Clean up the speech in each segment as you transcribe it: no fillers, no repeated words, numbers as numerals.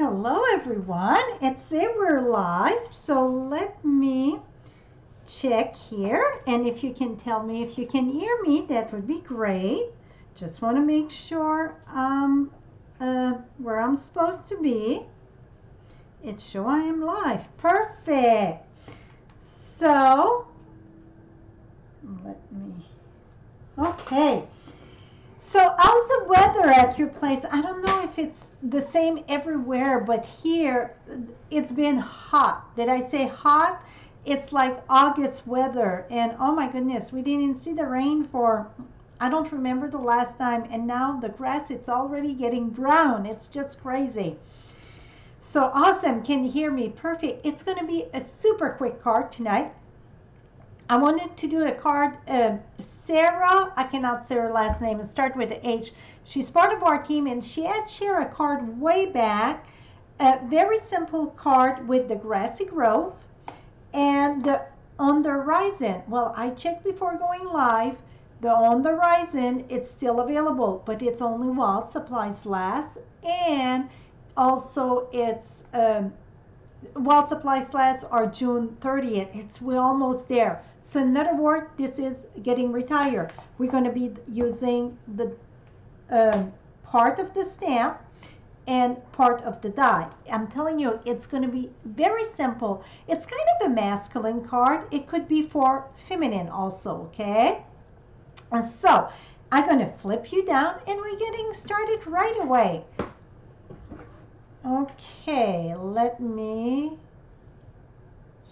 Hello everyone, it's we're live, so let me check here, and if you can tell me if you can hear me, that would be great. Just want to make sure where I'm supposed to be. It show I am live. Perfect. So let me, okay. So how's the weather at your place? I don't know if it's the same everywhere, but here it's been hot. Did I say hot? It's like August weather, and oh my goodness, we didn't see the rain for, I don't remember the last time, and now the grass, it's already getting brown. It's just crazy. So awesome. Can you hear me? Perfect. It's going to be a super quick card tonight. I wanted to do a card. Sarah, I cannot say her last name, start with the H. She's part of our team, and she had shared a card way back. A very simple card with the Grassy Grove and the On the Horizon. Well, I checked before going live. The On the Horizon, it's still available, but it's only while supplies last. And also it's while supplies last are June 30th. We're almost there. So in other words, this is getting retired. We're going to be using the part of the stamp and part of the die. I'm telling you, it's going to be very simple. It's kind of a masculine card. It could be for feminine also, okay? And so I'm going to flip you down, and we're getting started right away. Okay,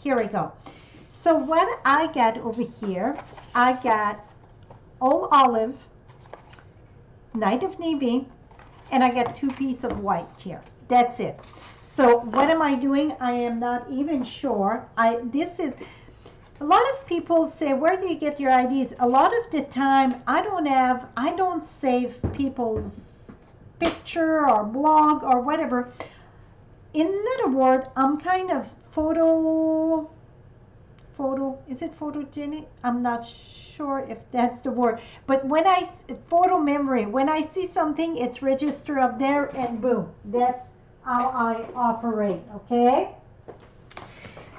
here we go. So what I got over here, I got Old Olive, Night of Navy, and I got 2 pieces of white here. That's it. So what am I doing? I am not even sure. This is, a lot of people say, where do you get your ideas? A lot of the time, I don't save people's picture or blog or whatever. In other words, I'm kind of is it photogenic? I'm not sure if that's the word, but when photo memory, when I see something, it's registered up there, and boom, that's how I operate. Okay,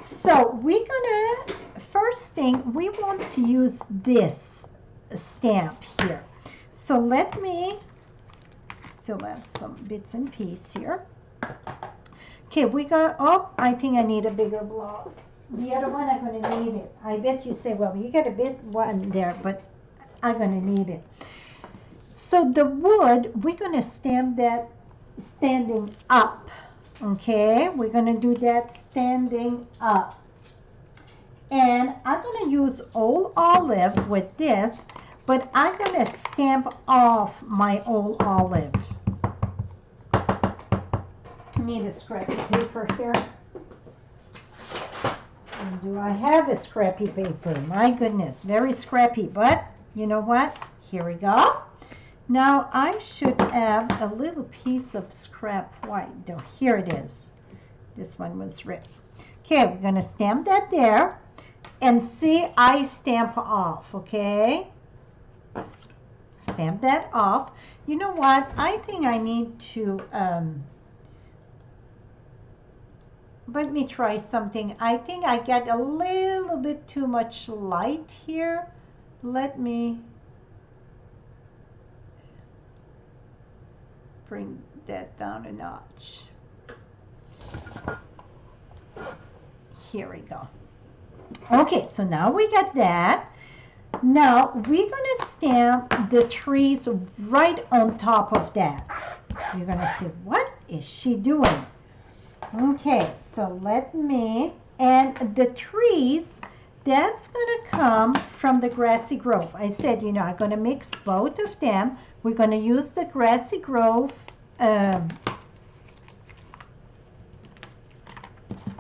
so we're gonna, first thing, we want to use this stamp here. So let me, still have some bits and pieces here. Okay, we got, oh, I think I need a bigger block. The other one, I'm going to need it. I bet you say, well, you got a bit one there, but I'm going to need it. So the wood, we're going to stamp that standing up. Okay, we're going to do that standing up. And I'm going to use Old Olive with this, but I'm going to stamp off my Old Olive. Need a scrappy paper here. And do I have a scrappy paper? My goodness, very scrappy, but you know what? Here we go. Now I should have a little piece of scrap white. Oh, here it is. This one was ripped. Okay, we're going to stamp that there. And see, I stamp off, okay? Stamp that off. You know what? I think I need to let me try something. I think I get a little bit too much light here. Let me bring that down a notch. Here we go. Okay, so now we got that. Now we're going to stamp the trees right on top of that. You're going to say, what is she doing? Okay, so let me, and the trees, that's going to come from the Grassy Grove. I said, you know, I'm going to mix both of them. We're going to use the Grassy Grove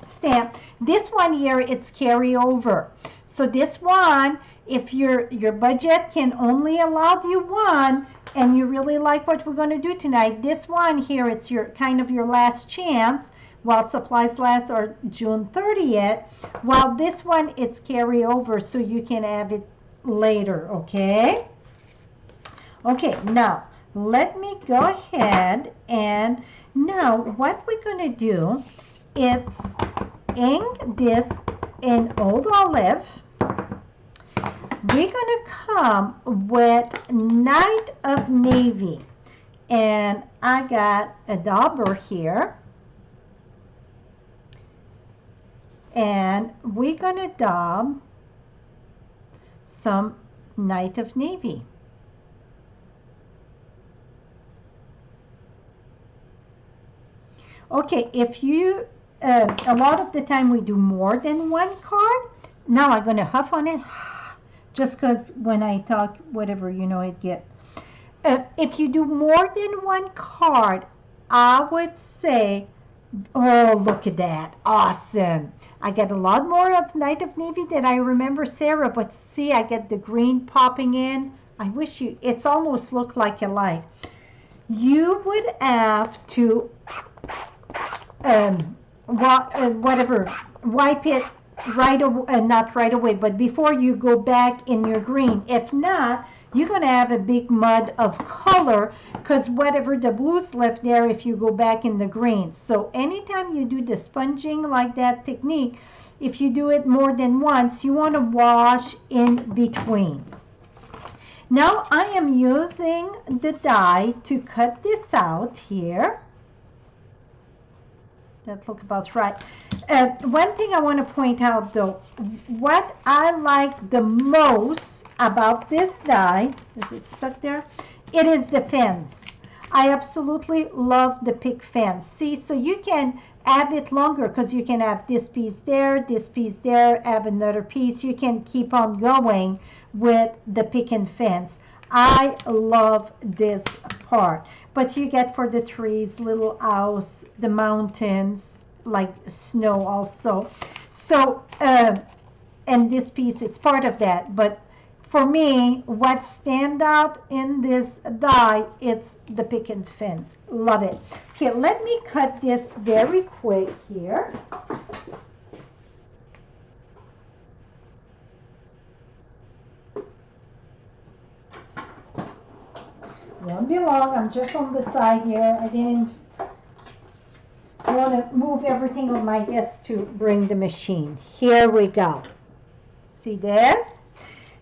stamp. This one here, it's carryover. So this one, if your budget can only allow you one, and you really like what we're going to do tonight, this one here, it's your kind of your last chance. While supplies last are June 30th, while this one, it's carryover, so you can have it later, okay? Okay, now, let me go ahead and Now, what we're going to do, it's ink this in Old Olive. We're going to come with Night of Navy. And I got a dauber here. And we're going to daub some Night of Navy. Okay, if you, a lot of the time we do more than one card. Now I'm going to huff on it, just because when I talk, whatever, you know, it gets. If you do more than one card, I would say, oh, look at that. Awesome. I get a lot more of Night of Navy than I remember, Sarah, but see, I get the green popping in. I wish you, it's almost looked like a light. You would have to whatever, wipe it right away, not right away, but before you go back in your green. If not, you're going to have a big mud of color, because whatever the blue's left there if you go back in the green. So anytime you do the sponging like that technique, if you do it more than once, you want to wash in between. Now I am using the die to cut this out here. That look about right. One thing I want to point out though, what I like the most about this die, is it stuck there? It is the fence. I absolutely love the pick fence. See, so you can have it longer because you can have this piece there, have another piece. You can keep on going with the pick and fence. I love this part. But you get for the trees, little house, the mountains, like snow also. So, and this piece, it's part of that. But for me, what stand out in this die, it's the pick and fence. Love it. Okay, let me cut this very quick here. Won't be long. I'm just on the side here. I didn't want to move everything on my desk to bring the machine. Here we go. See this?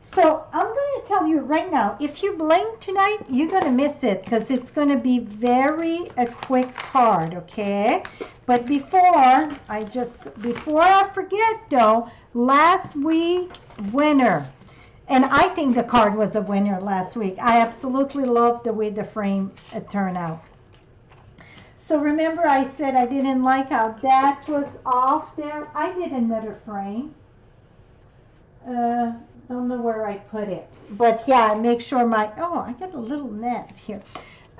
So I'm going to tell you right now, if you blink tonight, you're going to miss it because it's going to be a quick card, okay? But before I forget though, last week winner. And I think the card was a winner last week. I absolutely love the way the frame turned out. So remember I said I didn't like how that was off there. I did another frame. Don't know where I put it. But yeah, make sure oh, I got a little net here.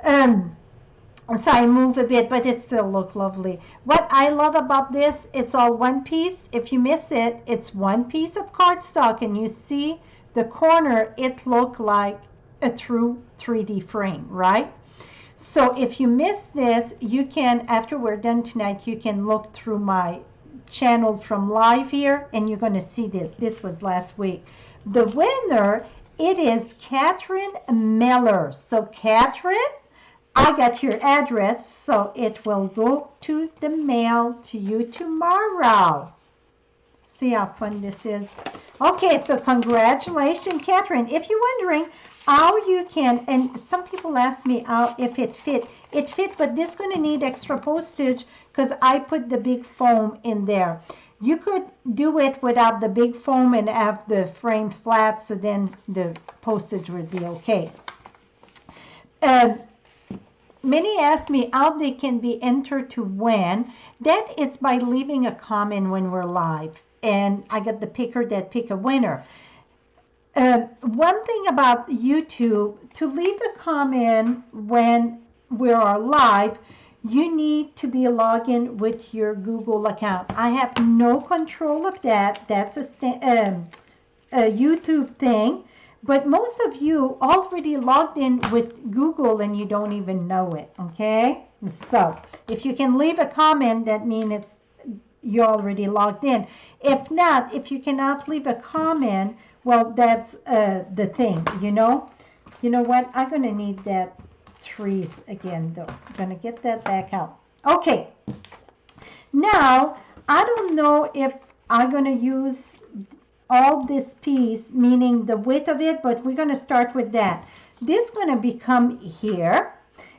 So I move a bit, but it still looks lovely. What I love about this, it's all one piece. If you miss it, it's one piece of cardstock, and you see the corner, it look like a true 3D frame, right? So if you miss this, you can, after we're done tonight, you can look through my channel from live here, and you're going to see this. This was last week. The winner, it is Catherine Miller. So Catherine, I got your address, so it will go to the mail to you tomorrow. See how fun this is. Okay, so congratulations, Catherine. If you're wondering how you can, and some people ask me how if it fit. It fit, but this is going to need extra postage because I put the big foam in there. You could do it without the big foam and have the frame flat, so then the postage would be okay. Many ask me how they can be entered to win. That it's by leaving a comment when we're live. And I got the picker that pick a winner. One thing about YouTube, to leave a comment when we are live, you need to be logged in with your Google account. I have no control of that. That's a YouTube thing. But most of you already logged in with Google and you don't even know it, okay? So if you can leave a comment, that means you're already logged in. If not, if you cannot leave a comment, well, that's the thing, you know? You know what? I'm going to need that trees again, though. I'm going to get that back out. Okay, now I don't know if I'm going to use all this piece, meaning the width of it, but we're going to start with that. This is going to become here.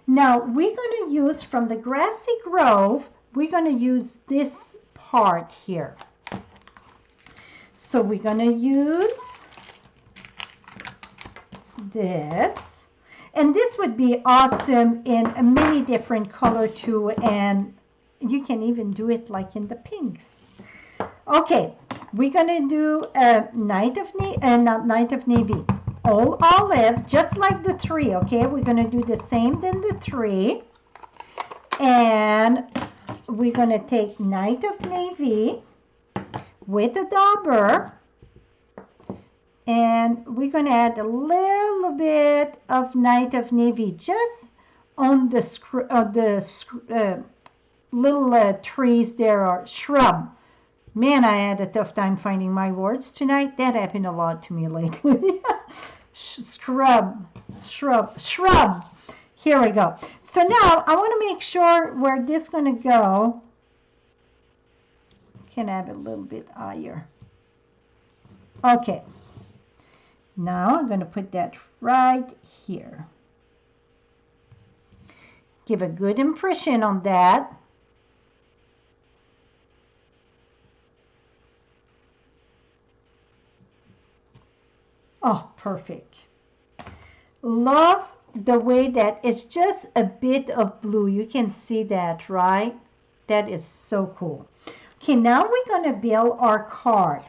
Now we're going to use from the Grassy Grove, we're going to use this part here. So we're going to use this, and this would be awesome in a many different color too, and you can even do it like in the pinks. Okay, we're gonna do a not night of navy, all olive, just like the tree. Okay, we're gonna do the same than the tree, and we're gonna take night of navy with a dauber, and we're going to add a little bit of night of navy just on the little trees there, or shrub. Man, I had a tough time finding my words tonight. That happened a lot to me lately. Shrub. Here we go. So now I want to make sure where this is going to go. Can have it a little bit higher. Okay. Now I'm going to put that right here. Give a good impression on that. Oh, perfect. Love the way that it's just a bit of blue. You can see that, right? That is so cool. Okay, now we're going to build our card.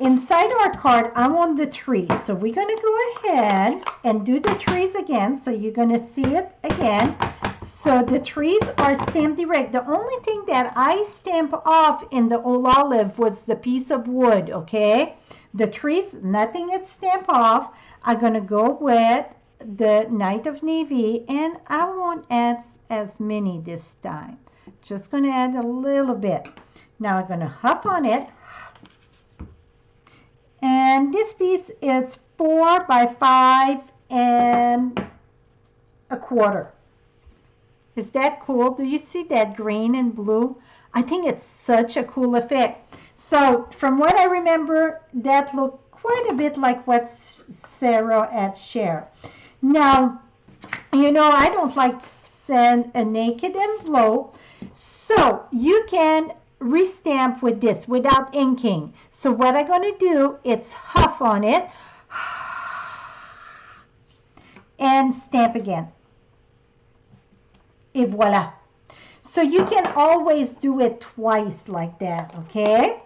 Inside our card, I want the trees. So we're going to go ahead and do the trees again. So you're going to see it again. So the trees are stamped direct. The only thing that I stamp off in the old olive was the piece of wood, okay? The trees, nothing is stamped off. I'm going to go with the night of navy, and I won't add as many this time. Just going to add a little bit. Now I'm going to hop on it. And this piece is 4 by 5 and a quarter. Is that cool? Do you see that green and blue? I think it's such a cool effect. So from what I remember, that looked quite a bit like what Sarah had shared. Now, you know, I don't like to send a naked envelope, so you can restamp with this without inking. So what I'm going to do, it's huff on it and stamp again. Et voila. So you can always do it twice like that, okay?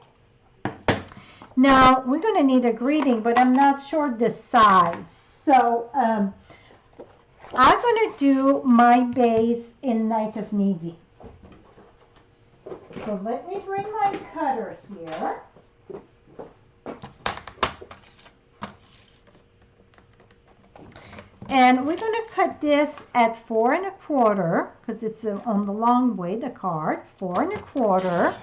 Now we're going to need a greeting, but I'm not sure the size. So I'm going to do my base in night of navy. So let me bring my cutter here. And we're going to cut this at 4 1/4 because it's on the long way, the card, 4 1/4.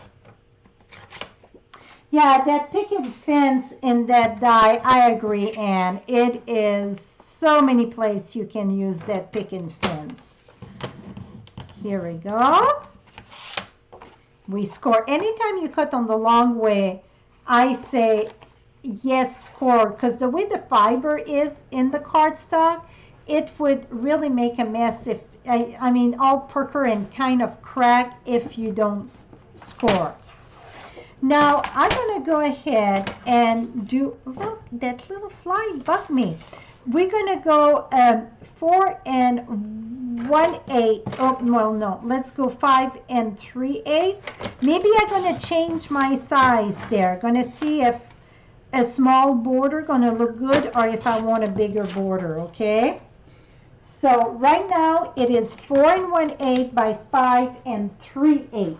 Yeah, that picket fence in that die, I agree, Anne. It is so many places you can use that picket fence. Here we go. We score. Anytime you cut on the long way, I say yes, score, because the way the fiber is in the cardstock, it would really make a mess if, I mean, all pucker and kind of crack if you don't score. Now, I'm going to go ahead and do, look, that little fly bugged me. We're going to go 4 1/8. Oh, well, no, let's go 5 3/8. Maybe I'm going to change my size there. Going to see if a small border going to look good or if I want a bigger border, okay? So right now it is 4 1/8 by 5 3/8.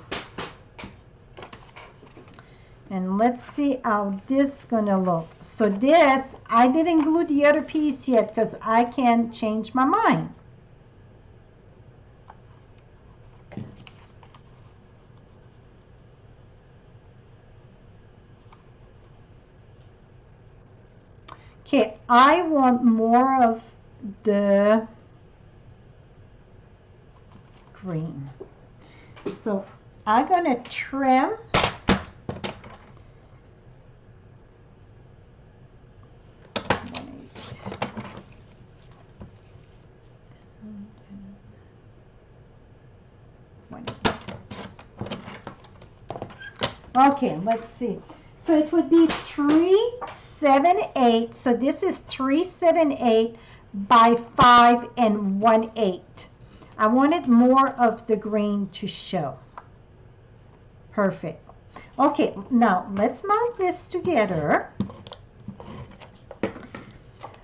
And let's see how this is going to look. So this, I didn't glue the other piece yet because I can't change my mind. Okay, I want more of the green. So I'm gonna trim. Okay, let's see. So it would be 378. So this is 378 by 5 and 1/8. I wanted more of the green to show. Perfect. Okay, now let's mount this together.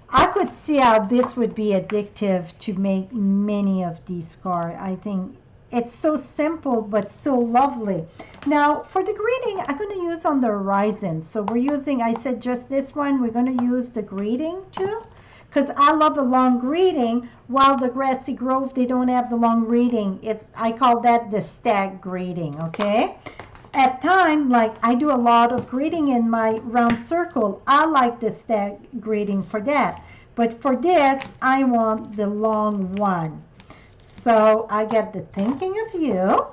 I could see how this would be addictive to make many of these cards. I think it's so simple but so lovely. Now for the greeting, I'm going to use on the horizon. So we're using, I said just this one, we're going to use the greeting too. Because I love a long greeting, while the Grassy Grove, they don't have the long greeting. I call that the stag greeting, okay? At time, like I do a lot of greeting in my round circle, I like the stag greeting for that. But for this, I want the long one. So I get the thinking of you.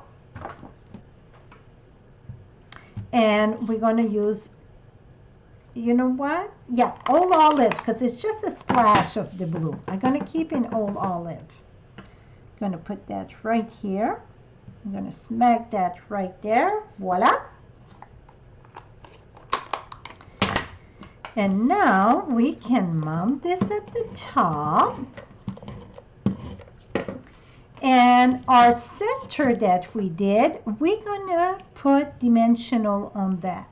And we're going to use, you know what? Yeah, old olive, because it's just a splash of the blue. I'm going to keep in old olive. I'm going to put that right here. I'm going to smack that right there. Voila. And now we can mount this at the top. And our center that we did, we're going to put dimensional on that.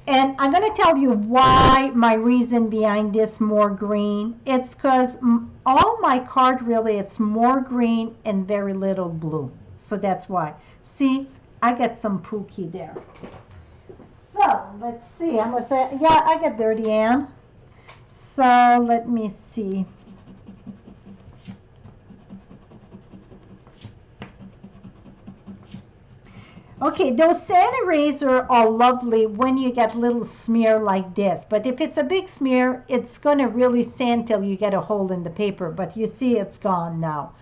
And I'm going to tell you why my reason behind this more green. It's because all my card really, it's more green and very little blue. So that's why. See, I get some pookie there. So let's see. I'm going to say, yeah, I get dirty, Anne. So let me see. Okay, those sand eraser are lovely when you get little smear like this. But if it's a big smear, it's going to really sand till you get a hole in the paper. But you see it's gone now.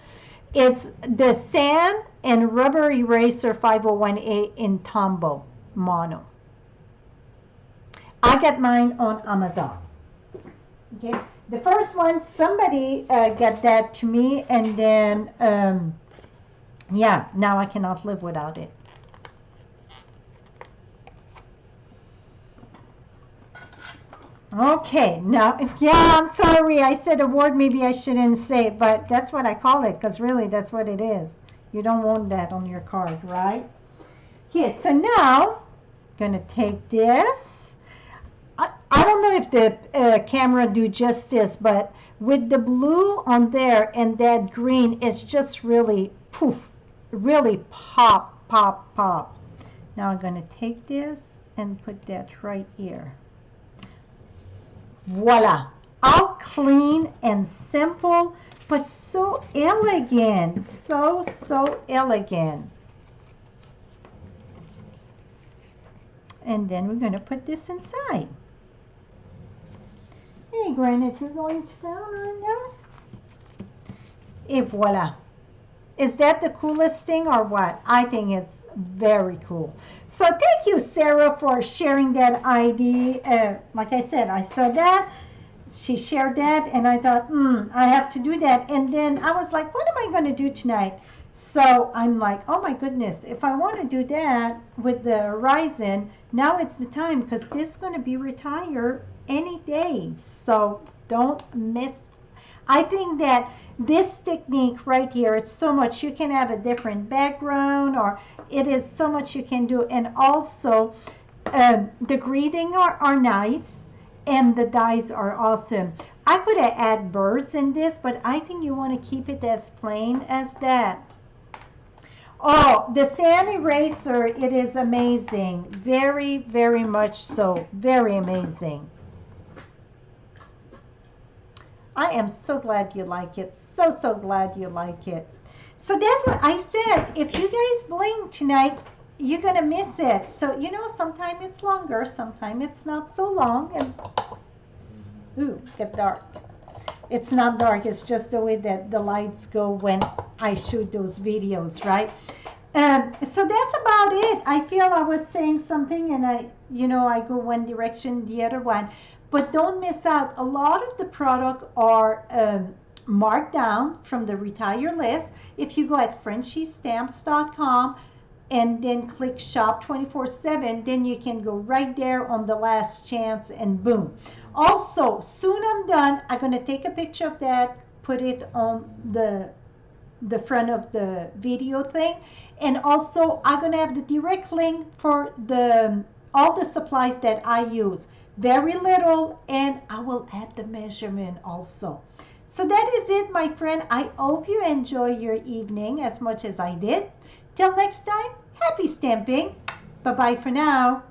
It's the sand and rubber eraser 501A in Tombow mono. I get mine on Amazon. Okay, the first one, somebody got that to me, and then, yeah, now I cannot live without it. Okay, now, yeah, I'm sorry, I said a word maybe I shouldn't say, but that's what I call it, because really that's what it is. You don't want that on your card, right? Okay, so now, I'm going to take this. I don't know if the camera do justice, but with the blue on there and that green, it's just really, poof, really pop, pop, pop. Now I'm going to take this and put that right here. Voila, all clean and simple, but so elegant, so elegant. And then we're going to put this inside. Hey, Granite, you're going to town right now? Et voila. Is that the coolest thing or what? I think it's very cool. So thank you, Sarah, for sharing that idea. Like I said, I saw that. She shared that, and I thought, I have to do that. And then I was like, what am I going to do tonight? So I'm like, oh my goodness, if I want to do that with the horizon, now it's the time, because this is going to be retired any day. So don't miss. I think that this technique right here, it's so much. You can have a different background, or it is so much you can do. And also the greeting are nice, and the dies are awesome. I could have add birds in this, but I think you want to keep it as plain as that. Oh, the sand eraser, it is amazing. Very, very much so. Very amazing. I am so glad you like it. So glad you like it. So that's what I said. If you guys bling tonight, you're going to miss it. So, you know, sometimes it's longer. Sometimes it's not so long. And ooh, get dark. It's not dark, it's just the way that the lights go when I shoot those videos, right? So that's about it. I feel I was saying something and I go one direction, the other one. But don't miss out. A lot of the product are marked down from the retire list. If you go at frenchiestamps.com and then click shop 24/7, then you can go right there on the last chance and boom. Also, soon I'm done. I'm going to take a picture of that, put it on the front of the video thing, and also I'm going to have the direct link for the all the supplies that I use. Very little, and I will add the measurement also. So that is it, my friend. I hope you enjoy your evening as much as I did. Till next time, happy stamping. Bye bye for now.